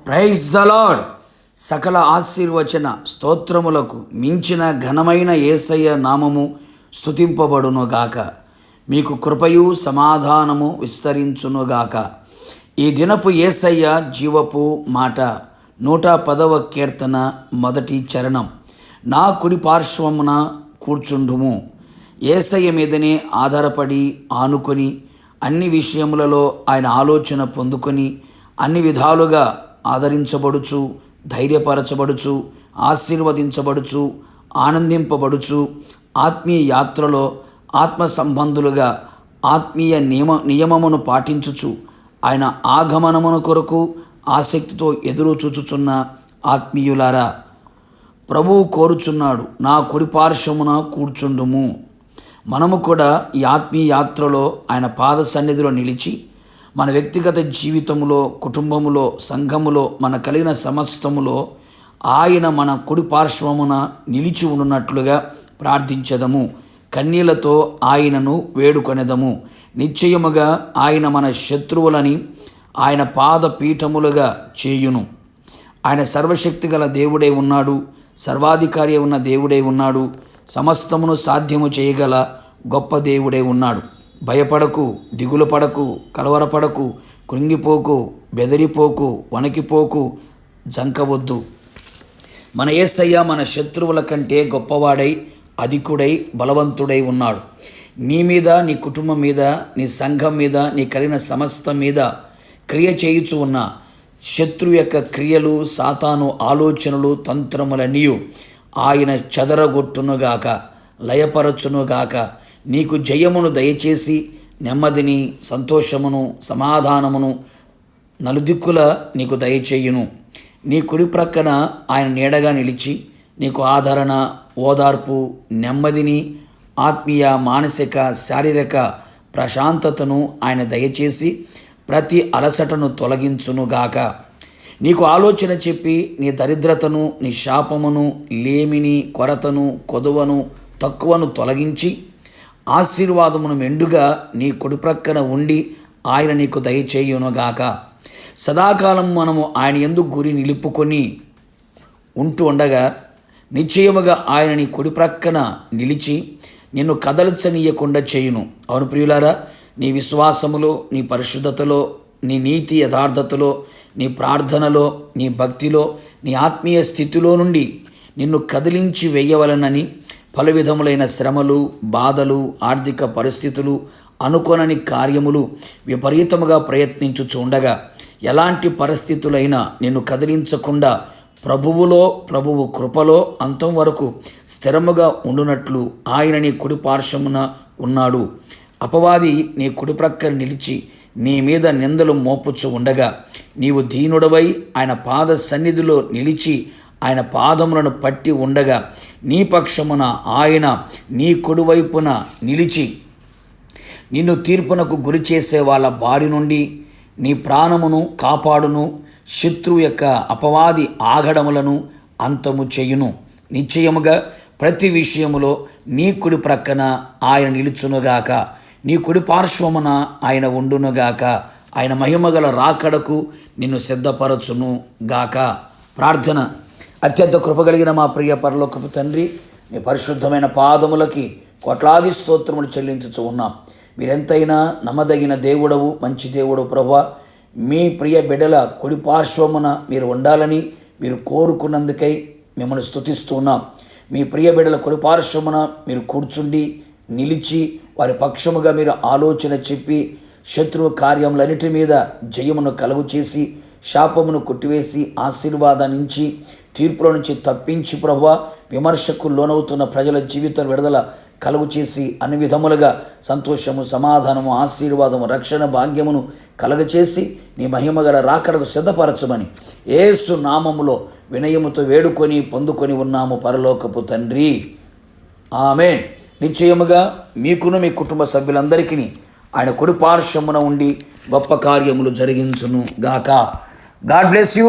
Praise the lord. సకల ఆశీర్వచన స్తోత్రములకు మించిన ఘనమైన యేసయ్య నామము స్తుతింపబడునుగాక. మీకు కృపయు సమాధానము విస్తరించునుగాక. ఈ దినపు యేసయ్య జీవపు మాట 110వ కీర్తన మొదటి చరణం. నా కుడి పార్శ్వమున కూర్చుండుము. యేసయ్య మీదనే ఆధారపడి ఆనుకొని అన్ని విషయములలో ఆయన ఆలోచన పొందుకొని అన్ని విధాలుగా ఆదరించబడుచు, ధైర్యపరచబడుచు, ఆశీర్వదించబడుచు, ఆనందింపబడుచు, ఆత్మీయ యాత్రలో ఆత్మ సంబంధులుగా ఆత్మీయ నియమమును పాటించుచు ఆయన ఆగమనమును కొరకు ఆసక్తితో ఎదురు చూచుచున్న ఆత్మీయులారా, ప్రభువు కోరుచున్నాడు, నా కుడి పార్శ్వమున కూర్చుండుము. మనము కూడా ఈ ఆత్మీయ యాత్రలో ఆయన పాద సన్నిధిలో నిలిచి మన వ్యక్తిగత జీవితంలో, కుటుంబములో, సంఘములో, మన కలిగిన సమస్తములో ఆయన మన కుడి పార్శ్వమున నిలిచి ఉన్నట్లుగా ప్రార్థించదము. కన్నీళ్లతో ఆయనను వేడుకొనెదము. నిశ్చయముగా ఆయన మన శత్రువులని ఆయన పాద పీఠములుగా చేయును. ఆయన సర్వశక్తి గల దేవుడే ఉన్నాడు, సర్వాధికారి ఉన్న దేవుడే ఉన్నాడు, సమస్తమును సాధ్యము చేయగల గొప్ప దేవుడే ఉన్నాడు. భయపడకు, దిగులు పడకు, కలవరపడకు, కృంగిపోకు, బెదిరిపోకు, వణికిపోకు, జంకవద్దు. మన యేసయ్య మన శత్రువుల కంటే గొప్పవాడై, అధికుడై, బలవంతుడై ఉన్నాడు. నీ మీద, నీ కుటుంబం మీద, నీ సంఘం మీద, నీ కలిగిన సమస్తం మీద క్రియ చేయుచు ఉన్న శత్రువు యొక్క క్రియలు, సాతాను ఆలోచనలు, తంత్రములన్నీయు ఆయన చెదరగొట్టునుగాక, లయపరచునుగాక. నీకు జయమును దయచేసి నెమ్మదిని, సంతోషమును, సమాధానమును నలుదిక్కుల నీకు దయచేయును. నీ కుడి ప్రక్కన ఆయన నీడగా నిలిచి నీకు ఆదరణ, ఓదార్పు, నెమ్మదిని, ఆత్మీయ, మానసిక, శారీరక ప్రశాంతతను ఆయన దయచేసి ప్రతి అలసటను తొలగించునుగాక. నీకు ఆలోచన చెప్పి నీ దరిద్రతను, నీ శాపమును, లేమిని, కొరతను, కొదువను, తక్కువను తొలగించి ఆశీర్వాదమును మెండుగా నీ కుడి ప్రక్కన ఉండి ఆయన నీకు దయచేయునుగాక. సదాకాలం మనము ఆయన యందు గురి నిలుపుకొని ఉంటూ ఉండగా నిశ్చయముగా ఆయన నీ కుడి ప్రక్కన నిలిచి నిన్ను కదల్చనీయకుండా చేయును. అవును ప్రియులారా, నీ విశ్వాసములో, నీ పరిశుద్ధతలో, నీ నీతి యథార్థతలో, నీ ప్రార్థనలో, నీ భక్తిలో, నీ ఆత్మీయ స్థితిలో నుండి నిన్ను కదిలించి వేయవలనని పలు విధములైన శ్రమలు, బాధలు, ఆర్థిక పరిస్థితులు, అనుకోనని కార్యములు విపరీతముగా ప్రయత్నించుచు ఉండగా ఎలాంటి పరిస్థితులైనా నిన్ను కదిలించకుండా ప్రభువు కృపలో అంతం వరకు స్థిరముగా ఉండునట్లు ఆయన నీ కుడి పార్శ్వమున ఉన్నాడు. అపవాది నీ కుడి ప్రక్కన నిలిచి నీ మీద నిందలు మోపుచు ఉండగా నీవు దీనుడవై ఆయన పాద సన్నిధిలో నిలిచి ఆయన పాదములను పట్టి ఉండగా నీ పక్షమున ఆయన నీ కుడివైపున నిలిచి నిన్ను తీర్పునకు గురి చేసే వాళ్ళ బారి నుండి నీ ప్రాణమును కాపాడును. శత్రువు యొక్క అపవాది ఆగడములను అంతము చేయును. నిశ్చయముగా ప్రతి విషయములో నీ కుడి ప్రక్కన ఆయన నిలుచునుగాక, నీ కుడి పార్శ్వమున ఆయన ఉండునుగాక. ఆయన మహిమగల రాకడకు నిన్ను సిద్ధపరచును గాక. ప్రార్థన. అత్యంత కృపగలిగిన మా ప్రియ పరలోకపు తండ్రి, మీ పరిశుద్ధమైన పాదములకి కోట్లాది స్తోత్రములు చెల్లించుచు ఉన్నాం. మీరెంతైనా నమ్మదగిన దేవుడవు, మంచి దేవుడు ప్రభువా. మీ ప్రియ బిడ్డల కుడి పార్శ్వమున మీరు ఉండాలని మీరు కోరుకున్నందుకై మిమ్మల్ని స్తుతిస్తూ ఉన్నాం. మీ ప్రియ బిడ్డల కుడి పార్శ్వమున మీరు కూర్చుండి నిలిచి వారి పక్షముగా మీరు ఆలోచన చెప్పి శత్రువు కార్యములన్నిటి మీద జయమును కలుగు చేసి శాపమును కొట్టివేసి ఆశీర్వాదాన్ని నుంచి తీర్పుల నుంచి తప్పించి ప్రభువా విమర్శకు లోనవుతున్న ప్రజల జీవితాల విడుదల కలుగు చేసి అన్ని విధములుగా సంతోషము, సమాధానము, ఆశీర్వాదము, రక్షణ భాగ్యమును కలుగచేసి నీ మహిమగల రాకడకు సిద్ధపరచమని యేసు నామములో వినయముతో వేడుకొని పొందుకొని ఉన్నాము పరలోకపు తండ్రి. ఆమేన్. నిశ్చయముగా మీకును మీ కుటుంబ సభ్యులందరికీ ఆయన కుడి పార్శ్వమున ఉండి గొప్ప కార్యములు జరిగించును గాక. God bless you.